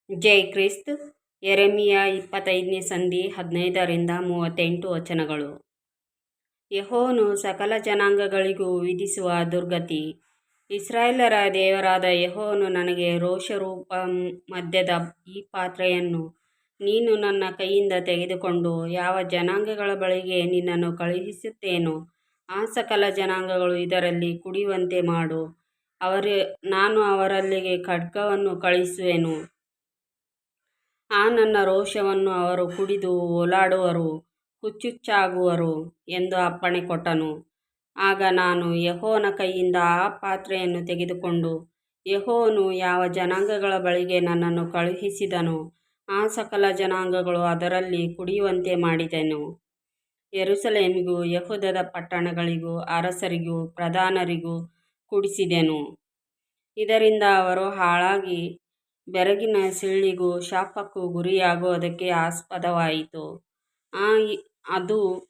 ಜೈ Christ. ಯೆರೆಮೀಯ 25ನೇ ಸಂಧಿ 15-38 ವಚನಗಳು. ಯೆಹೋವನು ಸಕಲ ಜನಾಂಗಗಳಿಗೂ ವಿಧಿಸುವ ದುರ್ಗತಿ. ಇಸ್ರಾಯೇಲರ ದೇವರಾದ ಯೆಹೋವನು ನನಗೆ ರೋಷರೂಪ ಮದ್ಯದ ಈ ಪಾತ್ರೆಯನ್ನು ನೀನು ನನ್ನ ಕೈಯಿಂದ ತೆಗೆದುಕೊಂಡು ಯಾವ ಜನಾಂಗಗಳ ಬಳಿಗೆ ನಿನ್ನನ್ನು ಕಳುಹಿಸುತ್ತೇನೋ ಆ ಸಕಲ ಜನಾಂಗಗಳು ಇದರಲ್ಲಿ ಕುಡಿಯುವಂತೆ ಮಾಡು. ನಾನು ಅವರಲ್ಲಿಗೆ ಖಡ್ಗವನ್ನು ಕಳುಹಿಸುವೆನು. ಆ ನನ್ನ ರೋಷವನ್ನು ಅವರು ಕುಡಿದು ಓಲಾಡುವರು, ಹುಚ್ಚುಚ್ಚಾಗುವರು ಎಂದು ಅಪ್ಪಣೆ ಕೊಟ್ಟನು. ಆಗ ನಾನು ಯೆಹೋವನ ಕೈಯಿಂದ ಆ ಪಾತ್ರೆಯನ್ನು ತೆಗೆದುಕೊಂಡು ಯೆಹೋವನು ಯಾವ ಜನಾಂಗಗಳ ಬಳಿಗೆ ನನ್ನನ್ನು ಕಳುಹಿಸಿದನೋ ಆ ಸಕಲ ಜನಾಂಗಗಳು ಅದರಲ್ಲಿ ಕುಡಿಯುವಂತೆ ಮಾಡಿದೆನು. ಯೆರೂಸಲೇಮಿಗೂ ಯೆಹೂದದ ಪಟ್ಟಣಗಳಿಗೂ ಅರಸರಿಗೂ ಪ್ರಧಾನರಿಗೂ ಕುಡಿಸಿದೆನು. ಇದರಿಂದ ಅವರು ಹಾಳಾಗಿ ಬೆರಗಿನ ಸಿಳ್ಳಿಗೂ ಶಾಪಕ್ಕೂ ಗುರಿಯಾಗುವುದಕ್ಕೆ ಆಸ್ಪದವಾಯಿತು. ಅದು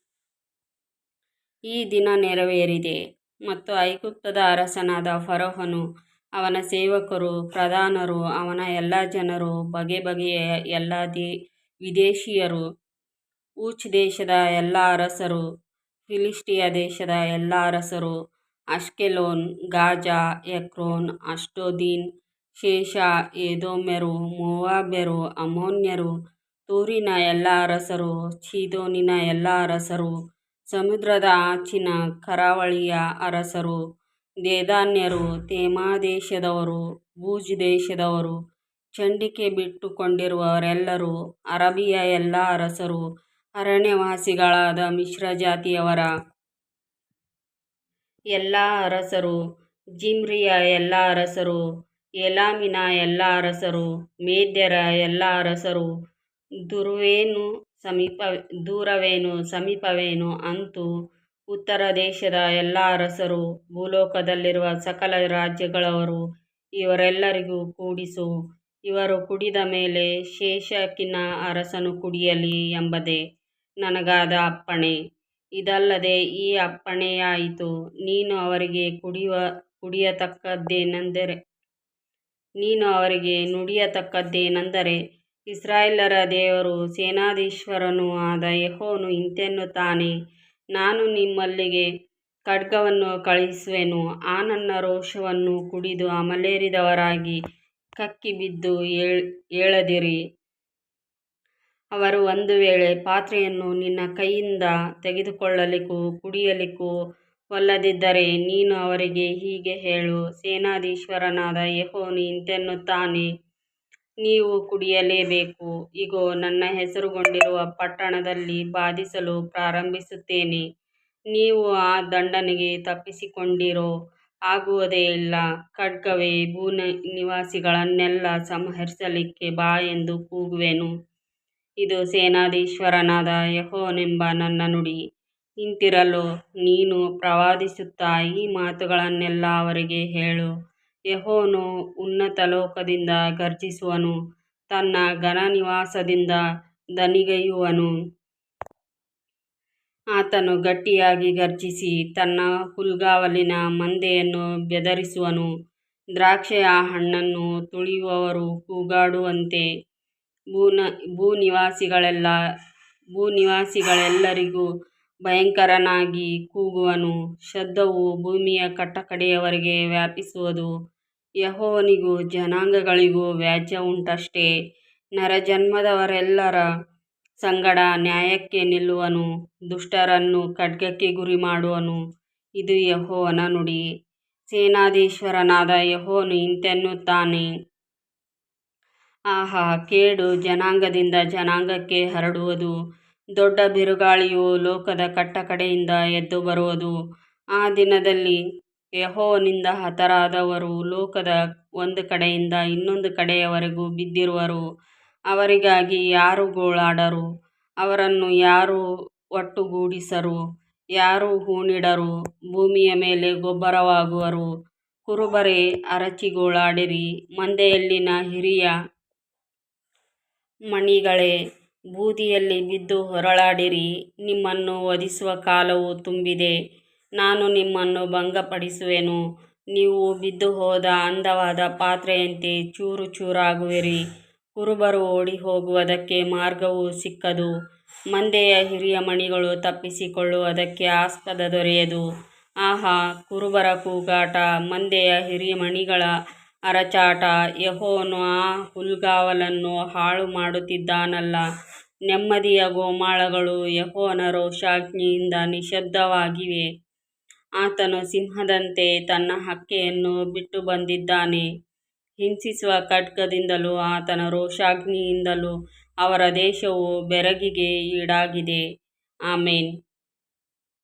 ಈ ದಿನ ನೆರವೇರಿದೆ. ಮತ್ತು ಐಗುಪ್ತದ ಅರಸನಾದ ಫರೋಹನು, ಅವನ ಸೇವಕರು, ಪ್ರಧಾನರು, ಅವನ ಎಲ್ಲ ಜನರು, ಬಗೆ ಬಗೆಯ ಎಲ್ಲ ವಿದೇಶೀಯರು, ಊಚ್ ದೇಶದ ಎಲ್ಲ ಅರಸರು, ಫಿಲಿಷ್ಟಿಯ ದೇಶದ ಎಲ್ಲ ಅರಸರು, ಅಷ್ಕೆಲೋನ್, ಗಾಜಾ, ಎಕ್ರೋನ್, ಅಷ್ಡೋದಿನ, ಶೇಷ, ಎದೋಮ್ಯರು, ಮೋವಾಬ್ಯರು, ಅಮ್ಮೋನ್ಯರು, ತೂರಿನ ಎಲ್ಲ ಅರಸರು, ಚೀದೋನಿನ ಎಲ್ಲ ಅರಸರು, ಸಮುದ್ರದ ಆಚಿನ ಕರಾವಳಿಯ ಅರಸರು, ದೇದಾನ್ಯರು, ತೇಮಾ ದೇಶದವರು, ಬೂಜ್ ದೇಶದವರು, ಚಂಡಿಕೆ ಬಿಟ್ಟುಕೊಂಡಿರುವವರೆಲ್ಲರೂ, ಅರಬಿಯ ಎಲ್ಲ ಅರಸರು, ಅರಣ್ಯವಾಸಿಗಳಾದ ಮಿಶ್ರಜಾತಿಯವರ ಎಲ್ಲ ಅರಸರು, ಜಿಮ್ರಿಯ ಎಲ್ಲ ಅರಸರು, ಏಲಾಮಿನ ಎಲ್ಲ ಅರಸರು, ಮೇದ್ಯರ ಎಲ್ಲ ಅರಸರು, ದೂರವೇನು ಸಮೀಪವೇನು ಅಂತೂ ಉತ್ತರ ದೇಶದ ಎಲ್ಲ ಅರಸರು, ಭೂಲೋಕದಲ್ಲಿರುವ ಸಕಲ ರಾಜ್ಯಗಳವರು, ಇವರೆಲ್ಲರಿಗೂ ಕೂಡಿಸು. ಇವರು ಕುಡಿದ ಮೇಲೆ ಶೇಷಕಿನ ಅರಸನು ಕುಡಿಯಲಿ ಎಂಬುದೇ ನನಗಾದ ಅಪ್ಪಣೆ. ಇದಲ್ಲದೆ ಈ ಅಪ್ಪಣೆಯಾಯಿತು, ನೀನು ಅವರಿಗೆ ನುಡಿಯತಕ್ಕದ್ದೇನೆಂದರೆ, ಇಸ್ರಾಯೇಲರ ದೇವರೂ ಸೇನಾಧೀಶ್ವರನೂ ಆದ ಯೆಹೋವನು ಇಂತೆನ್ನುತ್ತಾನೆ, ನಾನು ನಿಮ್ಮಲ್ಲಿಗೆ ಖಡ್ಗವನ್ನು ಕಳುಹಿಸುವೆನು. ಆ ನನ್ನ ರೋಷವನ್ನು ಕುಡಿದು ಅಮಲೇರಿದವರಾಗಿ ಕಕ್ಕಿಬಿದ್ದು ಏಳದಿರಿ. ಅವರು ಒಂದು ವೇಳೆ ಪಾತ್ರೆಯನ್ನು ನಿನ್ನ ಕೈಯಿಂದ ತೆಗೆದುಕೊಳ್ಳಲಿಕ್ಕೂ ಕುಡಿಯಲಿಕ್ಕೂ ಒಲ್ಲದಿದ್ದರೆ ನೀನು ಅವರಿಗೆ ಹೀಗೆ ಹೇಳು, ಸೇನಾಧೀಶ್ವರನಾದ ಯೆಹೋವನು ಇಂತೆನ್ನುತ್ತಾನೆ, ನೀವು ಕುಡಿಯಲೇಬೇಕು. ಇಗೋ, ನನ್ನ ಹೆಸರುಗೊಂಡಿರುವ ಪಟ್ಟಣದಲ್ಲಿ ಬಾಧಿಸಲು ಪ್ರಾರಂಭಿಸುತ್ತೇನೆ. ನೀವು ಆ ದಂಡನೆಗೆ ತಪ್ಪಿಸಿಕೊಂಡಿರೋ ಆಗುವುದೇ ಇಲ್ಲ. ಖಡ್ಗವೇ, ಭೂನಿವಾಸಿಗಳನ್ನೆಲ್ಲ ಸಂಹರಿಸಲಿಕ್ಕೆ ಬಾ ಎಂದು ಕೂಗುವೆನು. ಇದು ಸೇನಾಧೀಶ್ವರನಾದ ಯೆಹೋವನೆಂಬ ನನ್ನ ನುಡಿ. ಇಂತಿರಲು ನೀನು ಪ್ರವಾದಿಸುತ್ತಾ ಈ ಮಾತುಗಳನ್ನೆಲ್ಲ ಅವರಿಗೆ ಹೇಳು. ಯೆಹೋವನು ಉನ್ನತ ಲೋಕದಿಂದ ಗರ್ಜಿಸುವನು, ತನ್ನ ಘನನಿವಾಸದಿಂದ ದಣಿಗೈಯುವನು. ಆತನು ಗಟ್ಟಿಯಾಗಿ ಗರ್ಜಿಸಿ ತನ್ನ ಹುಲ್ಗಾವಲಿನ ಮಂದೆಯನ್ನು ಬೆದರಿಸುವನು. ದ್ರಾಕ್ಷಿಯ ಹಣ್ಣನ್ನು ತುಳಿಯುವವರು ಕೂಗಾಡುವಂತೆ ಭೂನಿವಾಸಿಗಳೆಲ್ಲರಿಗೂ ಭಯಂಕರನಾಗಿ ಕೂಗುವನು. ಶಬ್ದವು ಭೂಮಿಯ ಕಟ್ಟಕಡೆಯವರೆಗೆ ವ್ಯಾಪಿಸುವುದು. ಯೆಹೋವನಿಗೂ ಜನಾಂಗಗಳಿಗೂ ವ್ಯಾಜ್ಯವುಂಟಷ್ಟೆ. ನರಜನ್ಮದವರೆಲ್ಲರ ಸಂಗಡ ನ್ಯಾಯಕ್ಕೆ ನಿಲ್ಲುವನು, ದುಷ್ಟರನ್ನು ಖಡ್ಗಕ್ಕೆ ಗುರಿಮಾಡುವನು. ಇದು ಯೆಹೋವನ ನುಡಿ. ಸೇನಾಧೀಶ್ವರನಾದ ಯೆಹೋವನು ಇಂತೆನ್ನುತ್ತಾನೆ, ಆಹಾ, ಕೇಡು ಜನಾಂಗದಿಂದ ಜನಾಂಗಕ್ಕೆ ಹರಡುವುದು. ದೊಡ್ಡ ಬಿರುಗಾಳಿಯು ಲೋಕದ ಕಟ್ಟಕಡೆಯಿಂದ ಎದ್ದು ಬರುವುದು. ಆ ದಿನದಲ್ಲಿ ಯೆಹೋವನಿಂದ ಹತರಾದವರು ಲೋಕದ ಒಂದು ಕಡೆಯಿಂದ ಇನ್ನೊಂದು ಕಡೆಯವರೆಗೂ ಬಿದ್ದಿರುವರು. ಅವರಿಗಾಗಿ ಯಾರೂ ಗೋಳಾಡರು, ಅವರನ್ನು ಯಾರೂ ಒಟ್ಟುಗೂಡಿಸರು, ಯಾರೂ ಹೂಣಿಡರು. ಭೂಮಿಯ ಮೇಲೆ ಗೊಬ್ಬರವಾಗುವರು. ಕುರುಬರೇ, ಅರಚಿ ಗೋಳಾಡಿರಿ. ಮಂದೆಯಲ್ಲಿನ ಹಿರಿಯ ಮಣಿಗಳೇ, ಬೂದಿಯಲ್ಲಿ ಬಿದ್ದು ಹೊರಳಾಡಿರಿ. ನಿಮ್ಮನ್ನು ವಧಿಸುವ ಕಾಲವು ತುಂಬಿದೆ. ನಾನು ನಿಮ್ಮನ್ನು ಭಂಗಪಡಿಸುವೆನು. ನೀವು ಬಿದ್ದುಹೋದ ಅಂದವಾದ ಪಾತ್ರೆಯಂತೆ ಚೂರು ಚೂರಾಗುವಿರಿ. ಕುರುಬರು ಓಡಿ ಹೋಗುವುದಕ್ಕೆ ಮಾರ್ಗವು ಸಿಕ್ಕದು. ಮಂದೆಯ ಹಿರಿಯ ಮಣಿಗಳು ತಪ್ಪಿಸಿಕೊಳ್ಳುವುದಕ್ಕೆ ಆಸ್ಪದ ದೊರೆಯದು. ಆಹಾ, ಕುರುಬರ ಕೂಗಾಟ, ಮಂದೆಯ ಹಿರಿಮಣಿಗಳ ಅರಚಾಟ. ಯೆಹೋವನು ಆ ಹುಲ್ಗಾವಲನ್ನು ಹಾಳು ಮಾಡುತ್ತಿದ್ದಾನಲ್ಲ. ನೆಮ್ಮದಿಯ ಗೋಮಾಳಗಳು ಯೆಹೋವನ ರೋಷಾಗ್ನಿಯಿಂದ ನಿಶ್ಶಬ್ದವಾಗಿವೆ. ಆತನು ಸಿಂಹದಂತೆ ತನ್ನ ಹಕ್ಕೆಯನ್ನು ಬಿಟ್ಟು ಬಂದಿದ್ದಾನೆ. ಹಿಂಸಿಸುವ ಖಡ್ಗದಿಂದಲೂ ಆತನ ರೋಷಾಗ್ನಿಯಿಂದಲೂ ಅವರ ದೇಶವು ಬೆರಗಿಗೆ ಈಡಾಗಿದೆ. ಆಮೆನ್.